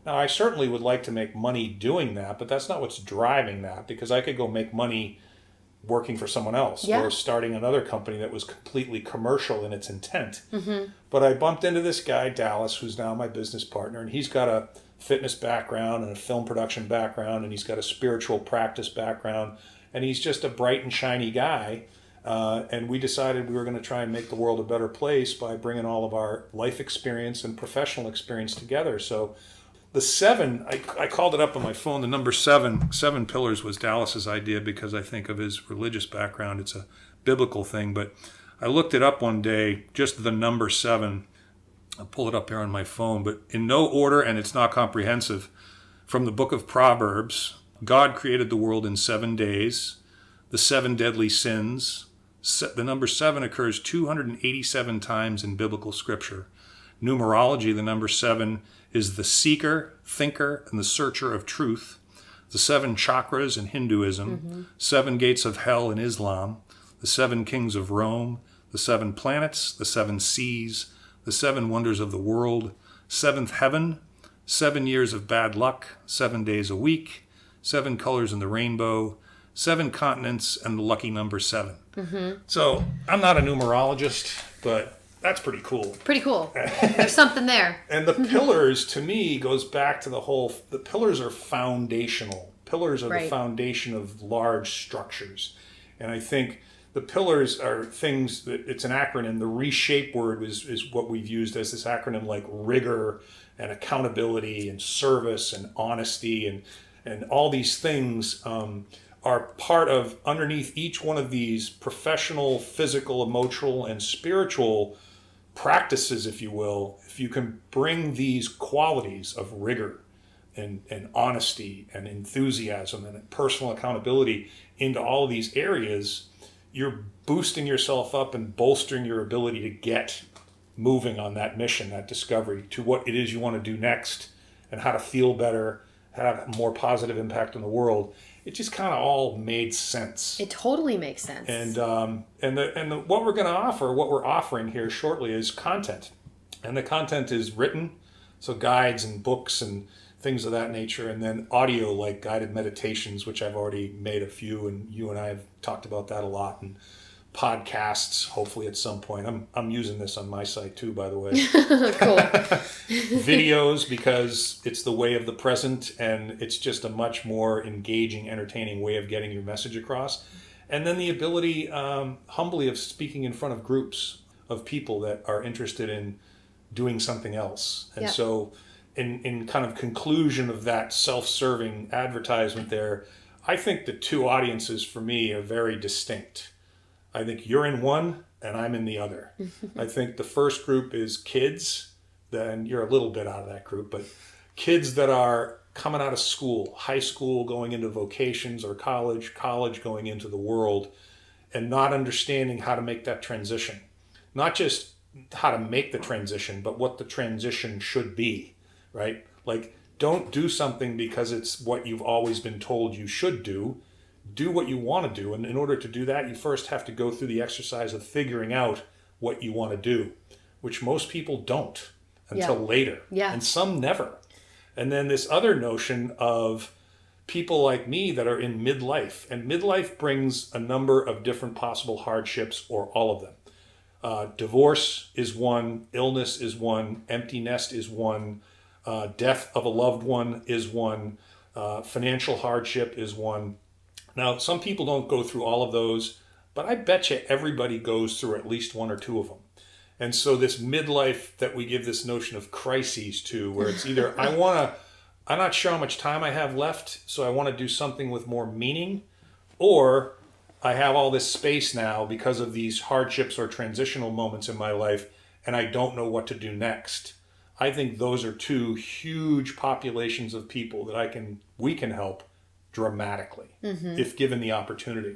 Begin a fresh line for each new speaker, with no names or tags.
Now, I certainly would like to make money doing that, but that's not what's driving that, because I could go make money working for someone else or starting another company that was completely commercial in its intent. But I bumped into this guy, Dallas, who's now my business partner, and he's got a fitness background and a film production background, and he's got a spiritual practice background, and he's just a bright and shiny guy. And we decided we were going to try and make the world a better place by bringing all of our life experience and professional experience together. So the 7, I called it up on my phone, the number 7 pillars was Dallas's idea because I think of his religious background. It's a biblical thing, but I looked it up one day, just the number 7. I'll pull it up here on my phone, but in no order, and it's not comprehensive. From the book of Proverbs, God created the world in 7 days, the 7 deadly sins. The number 7 occurs 287 times in biblical scripture. Numerology, the number 7 is the seeker, thinker, and the searcher of truth. The 7 chakras in Hinduism, 7 gates of hell in Islam, the 7 kings of Rome, the 7 planets, the 7 seas, the 7 wonders of the world, 7th heaven, 7 years of bad luck, 7 days a week, 7 colors in the rainbow, 7 continents, and the lucky number 7. So I'm not a numerologist, but that's pretty cool.
Pretty cool. There's something there.
And the pillars, to me, goes back to the pillars are foundational. Pillars are the foundation of large structures. And I think the pillars are things that, it's an acronym. The reshape word is what we've used as this acronym, like rigor and accountability and service and honesty and all these things are part of, underneath each one of these professional, physical, emotional, and spiritual practices, if you will. If you can bring these qualities of rigor and honesty and enthusiasm and personal accountability into all of these areas, you're boosting yourself up and bolstering your ability to get moving on that mission, that discovery to what it is you want to do next and how to feel better, have a more positive impact on the world. It just kind of all made sense.
It totally makes sense.
And what we're going to offer, what we're offering here shortly, is content. And the content is written, so guides and books and things of that nature, and then audio, like guided meditations, which I've already made a few, and you and I have talked about that a lot, and podcasts, hopefully at some point. I'm using this on my site too, by the way.
Cool.
Videos, because it's the way of the present, and it's just a much more engaging, entertaining way of getting your message across. And then the ability, humbly, of speaking in front of groups of people that are interested in doing something else. And so in kind of conclusion of that self-serving advertisement there, I think the two audiences for me are very distinct. I think you're in one and I'm in the other. I think the first group is kids, then you're a little bit out of that group, but kids that are coming out of school, high school going into vocations, or college going into the world, and not understanding how to make that transition. Not just how to make the transition, but what the transition should be, right? Like, don't do something because it's what you've always been told you should do. Do what you want to do. And in order to do that, you first have to go through the exercise of figuring out what you want to do, which most people don't until later. And some never. And then this other notion of people like me that are in midlife. And midlife brings a number of different possible hardships, or all of them. Divorce is one, illness is one, empty nest is one, death of a loved one is one, financial hardship is one. Now, some people don't go through all of those, but I bet you everybody goes through at least one or two of them. And so this midlife that we give this notion of crises to, where it's either I'm not sure how much time I have left, so I want to do something with more meaning, or I have all this space now because of these hardships or transitional moments in my life, and I don't know what to do next. I think those are two huge populations of people that we can help dramatically if given the opportunity.